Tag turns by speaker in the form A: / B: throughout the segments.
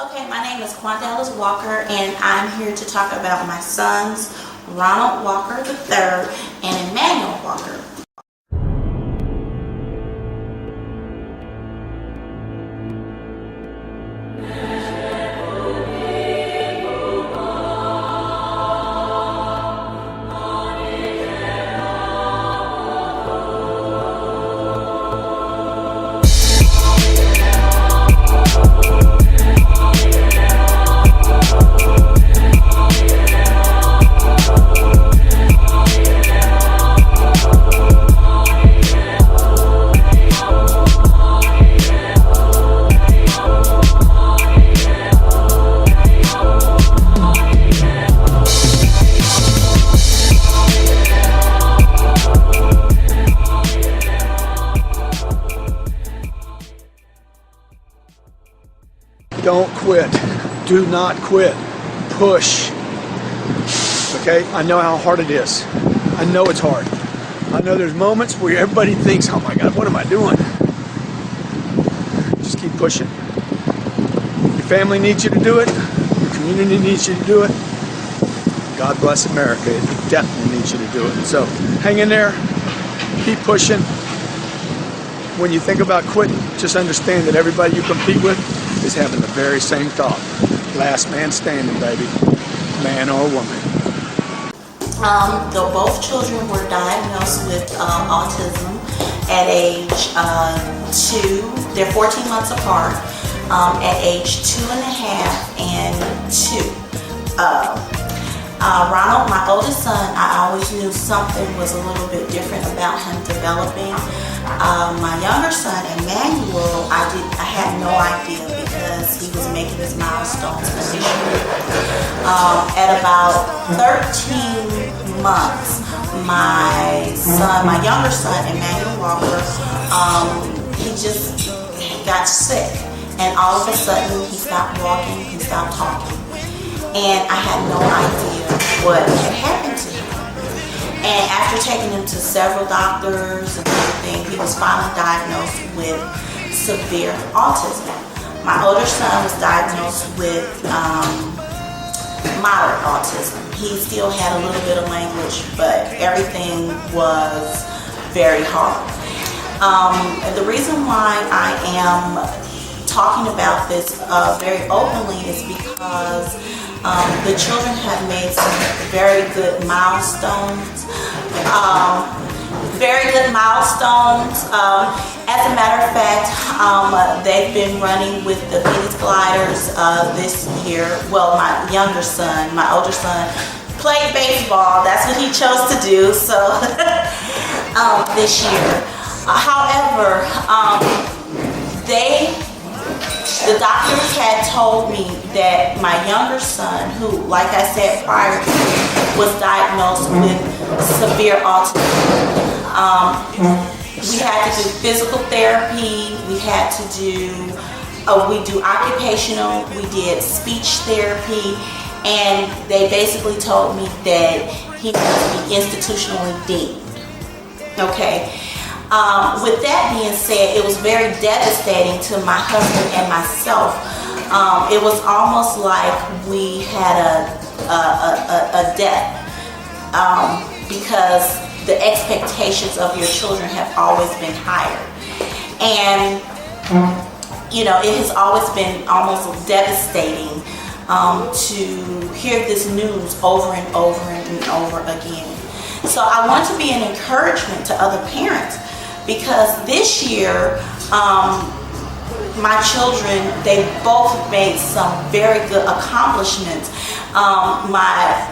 A: Okay, my name is Quandalis Walker, and I'm here to talk about my sons, Ronald Walker III and Emmanuel Walker.
B: Don't quit. Do not quit. Push. Okay? I know how hard it is. I know it's hard. I know there's moments where everybody thinks, oh my God, what am I doing? Just keep pushing. Your family needs you to do it. Your community needs you to do it. God bless America. It definitely needs you to do it. So hang in there. Keep pushing. When you think about quitting, just understand that everybody you compete with is having the very same thought. Last man standing, baby. Man or woman.
A: Both children were diagnosed with autism at age 2. They're 14 months apart. At age 2.5 and 2. Ronald, my oldest son, I always knew something was a little bit different about him developing. My younger son, Emmanuel, I had no idea because he was making his milestones initially. At about 13 months, my younger son, Emmanuel Walker, he just got sick, and all of a sudden he stopped walking, he stopped talking, and I had no idea what had happened to him. And after taking him to several doctors and everything, he was finally diagnosed with severe autism. My older son was diagnosed with moderate autism. He still had a little bit of language, but everything was very hard. And the reason why I am talking about this very openly is because the children have made some very good milestones. As a matter of fact, they've been running with the Phoenix Gliders this year. Well, my younger son, my older son, played baseball. That's what he chose to do. So this year. However, the doctors had told me that my younger son, who, like I said prior to, was diagnosed with severe autism. We had to do physical therapy. We had to we do occupational. We did speech therapy, and they basically told me that he must be institutionally deemed. Okay. With that being said, it was very devastating to my husband and myself. It was almost like we had a death, because the expectations of your children have always been higher. And, you know, it has always been almost devastating to hear this news over and over and over again. So I want to be an encouragement to other parents, because this year, my children, they both made some very good accomplishments. My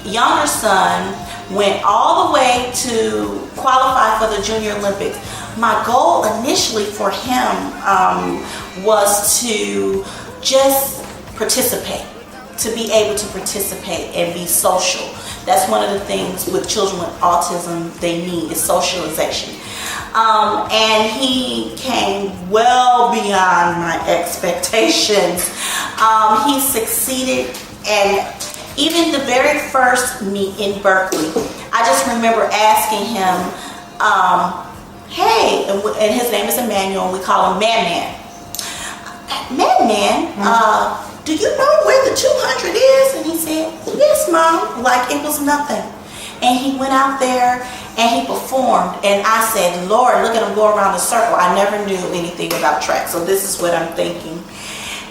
A: younger son went all the way to qualify for the Junior Olympics. My goal initially for him was to just participate, to be able to participate and be social. That's one of the things with children with autism they need, is socialization. And he came well beyond my expectations. He succeeded, and even the very first meet in Berkeley, I just remember asking him, hey, and his name is Emmanuel, and we call him Man Man. Madman, do you know where the 200 is? And he said, yes, Mom, like it was nothing. And he went out there and he performed. And I said, Lord, look at him go around the circle. I never knew anything about track, so this is what I'm thinking.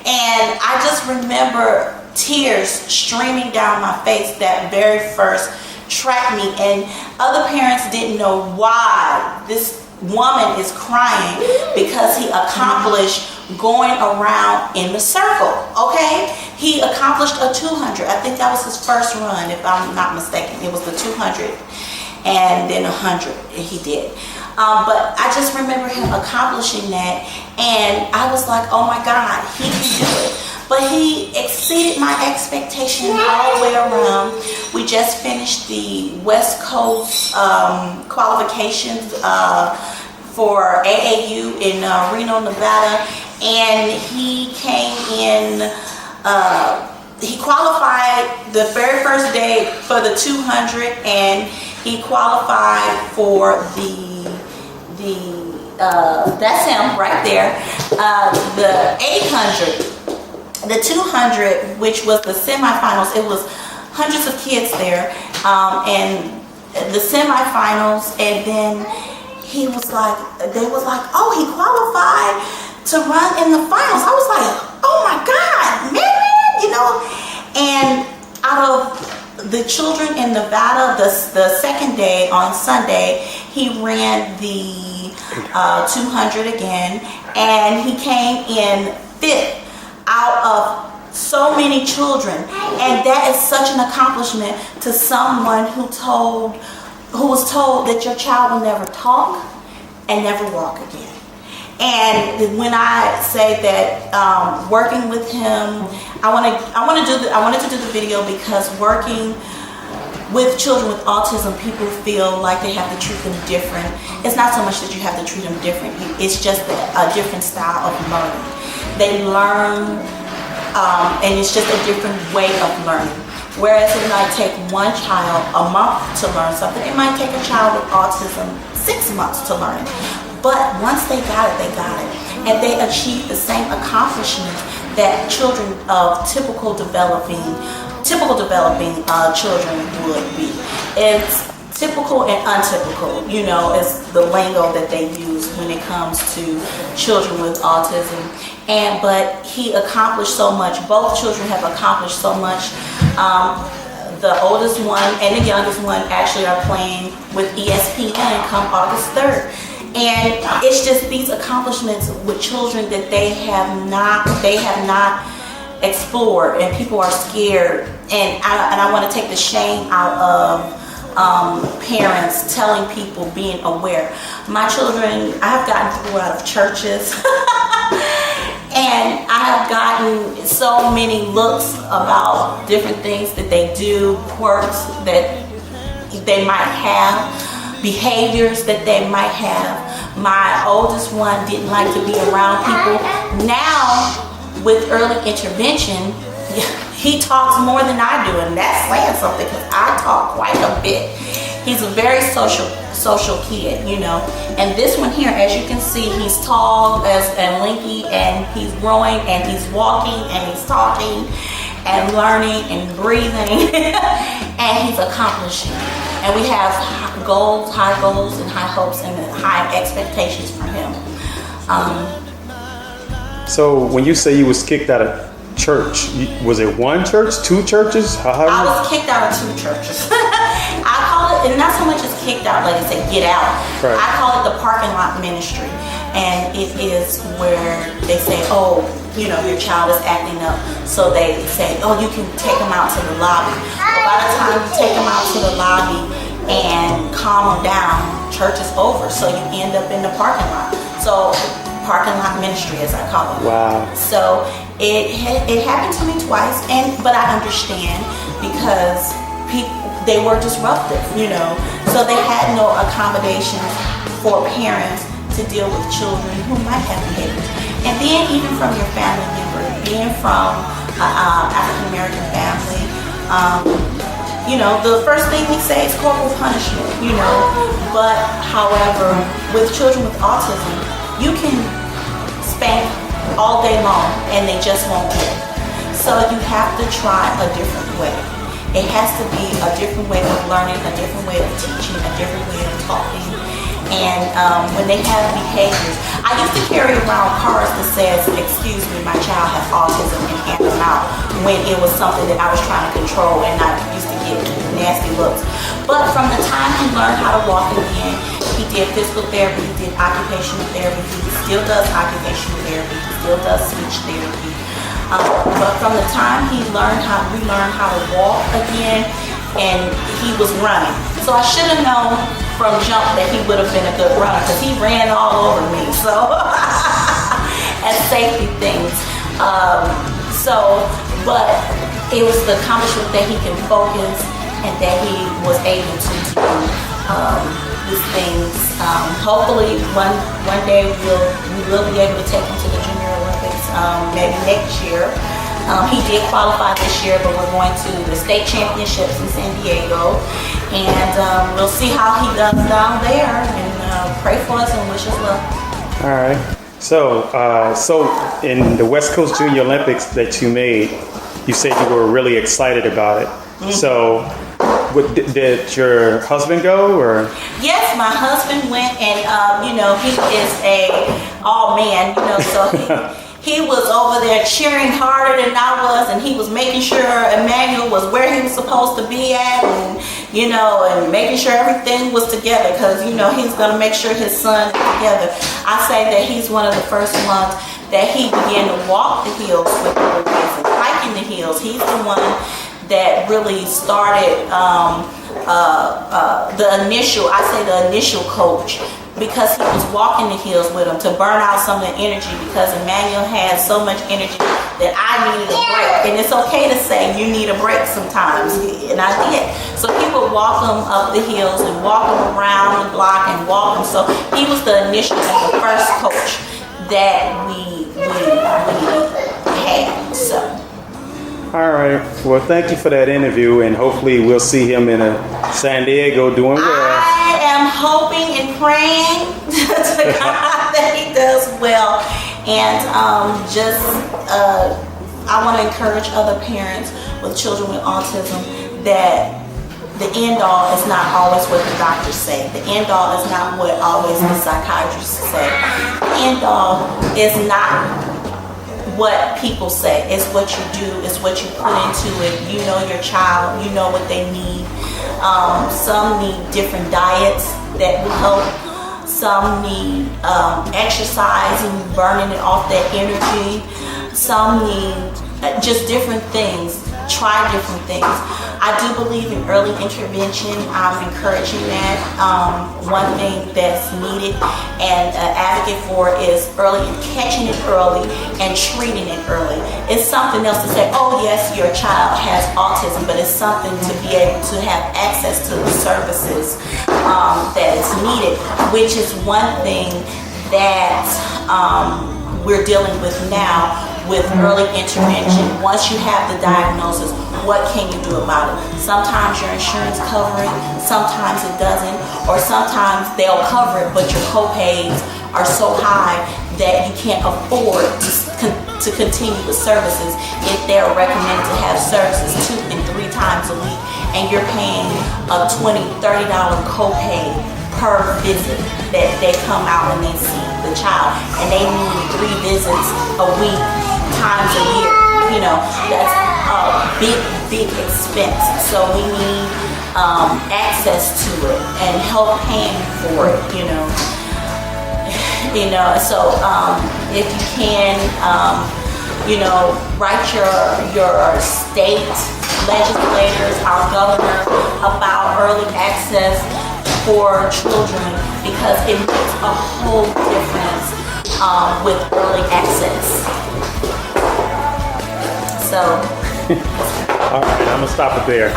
A: And I just remember tears streaming down my face that very first track meet. And other parents didn't know why this woman is crying, because he accomplished going around in the circle. Okay, he accomplished a 200. I think that was his first run, if I'm not mistaken. It was the 200 and then 100 he did. But I just remember him accomplishing that, and I was like, oh my God, he can do it. But he exceeded my expectation all the way around. We just finished the West Coast qualifications for AAU in Reno, Nevada, and he came in, he qualified the very first day for the 200, and he qualified for that's him right there, the 800. The 200, which was the semifinals, it was hundreds of kids there, and the semifinals, and then they was like, oh, he qualified to run in the finals. I was like, oh my God, man, you know. And out of the children in Nevada, the second day on Sunday, he ran the 200 again, and he came in 5th out of so many children. And that is such an accomplishment to someone who was told that your child will never talk and never walk again. And when I say that, working with him, I wanted to do the video because working with children with autism, people feel like they have to treat them different. It's not so much that you have to treat them different, it's just a different style of learning. They learn, and it's just a different way of learning. Whereas it might take one child a month to learn something, it might take a child with autism 6 months to learn it. But once they got it, they got it. And they achieve the same accomplishments that children of typical developing children would be. It's typical and untypical, you know, is the lingo that they use when it comes to children with autism. But he accomplished so much. Both children have accomplished so much. The oldest one and the youngest one actually are playing with ESPN come August 3rd. And it's just these accomplishments with children that they have not explored, and people are scared. And I want to take the shame out of parents telling people, being aware. My children, I have gotten through out of churches. And I have gotten so many looks about different things that they do, quirks that they might have, behaviors that they might have. My oldest one didn't like to be around people. Now, with early intervention, he talks more than I do, and that's saying something because I talk quite a bit. He's a very social kid, you know. And this one here, as you can see, he's tall and lanky, and he's growing, and he's walking, and he's talking, and learning, and breathing, and he's accomplishing. And we have high goals, and high hopes, and high expectations for him.
C: So when you say you was kicked out of church, was it one church, two churches?
A: I was kicked out of 2 churches. I call it, and not so much as kicked out, like I say, get out.
C: Right.
A: I call it the parking lot ministry. And it is where they say, oh, you know, your child is acting up. So they say, oh, you can take them out to the lobby. But by the time you take them out to the lobby and calm them down, church is over. So you end up in the parking lot. So parking lot ministry, as I call it.
C: Wow.
A: So it happened to me twice, but I understand because they were disruptive, you know. So they had no accommodations for parents to deal with children who might have behaviors. And then even from your family member, being from African American family, you know, the first thing we say is corporal punishment, you know. But however, with children with autism, you can spank all day long and they just won't give. So you have to try a different way. It has to be a different way of learning, a different way of teaching, a different way of talking. And when they have behaviors, I used to carry around cards that says, "Excuse me, my child has autism," and hand them out when it was something that I was trying to control, and I used to get nasty looks. But from the time he learned how to walk again, he did physical therapy, he did occupational therapy, he still does occupational therapy, he still does speech therapy. But from the time he relearned how to walk again, and he was running. So I should have known from jump that he would have been a good runner because he ran all over me. So as safety things. But it was the accomplishment that he can focus and that he was able to do these things. Hopefully one day we will be able to take him to the Junior Olympics, maybe next year. He did qualify this year, but we're going to the state championships in San Diego, and we'll see how he does down there. And pray for us and wish us luck.
C: All right. So in the West Coast Junior Olympics that you made, you said you were really excited about it. Mm-hmm. So, did your husband go, or?
A: Yes, my husband went, and he is a all man, so he was over there cheering harder than I was, and he was making sure Emmanuel was where he was supposed to be at, and making sure everything was together, because he's going to make sure his son is together. I say that he's one of the first ones that he began to walk the hills with the boys and hiking the hills. He's the one that really started the initial coach, because he was walking the hills with him to burn out some of the energy, because Emmanuel had so much energy that I needed a break. And it's okay to say you need a break sometimes, and I did. So he would walk him up the hills and walk him around the block and walk him. So he was the initial and the first coach that we had. So.
C: All right. Well, thank you for that interview, and hopefully we'll see him in San Diego doing well.
A: I am hoping and praying to God that he does well. And I want to encourage other parents with children with autism that the end all is not always what the doctors say. The end all is not what always the psychiatrists say. The end all is not what people say. It's what you do, it's what you put into it. You know your child, you know what they need. Some need different diets that will help. Some need exercising, burning it off that energy. Some need just different things. Try different things. I do believe in early intervention. I'm encouraging that. One thing that's needed and an advocate for is catching it early and treating it early. It's something else to say, oh yes, your child has autism, but it's something to be able to have access to the services that is needed, which is one thing that we're dealing with now with early intervention. Once you have the diagnosis, what can you do about it? Sometimes your insurance covers it, sometimes it doesn't, or sometimes they'll cover it, but your co-pays are so high that you can't afford to continue with services if they're recommended to have services 2 and 3 times a week, and you're paying a $20, $30 co-pay per visit that they come out and they see the child, and they need 3 visits a week times a year. That's a big expense. So we need access to it and help paying for it. So if you can, write your state legislators, our governor, about early access for children, because it makes a whole difference with early access. So.
C: All right, I'm gonna stop it there.